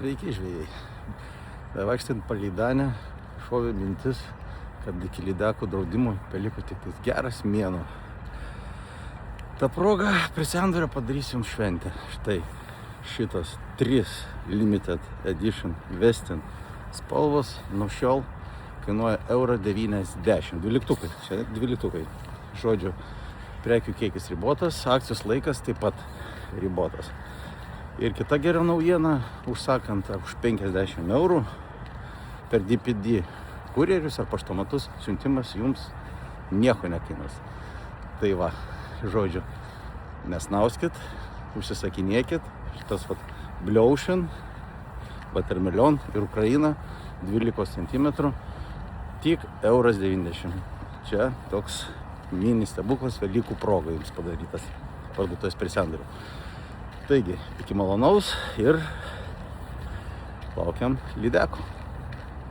Sveiki žvejai. Vaikštant palei Danę, šovė mintis, kad iki lydekų draudimo beliko tik geras mėnuo. Ta proga prie sendorio padarysim šventę. Štai šitos 3 limited edition Westin spalvos nuo šiol kainuoja €90. 12. Čia 12. Žodžiu, prekių kiekis ribotas, akcijos laikas taip pat ribotas. Ir kita gera naujiena, užsakant už €50 per DPD kurjerius ar paštomatus siuntimas jums nieko nekainuos. Tai va, žodžiu, nesnauskit, užsisakinėkit. Šitas Blue Ocean, Watermelon ir Ukraina 12 cm, tik €90. Čia toks mini stebuklas Velykų proga jums padarytas parduotuvės prie sendorio. Taigi, iki malonaus ir laukiam lydekų.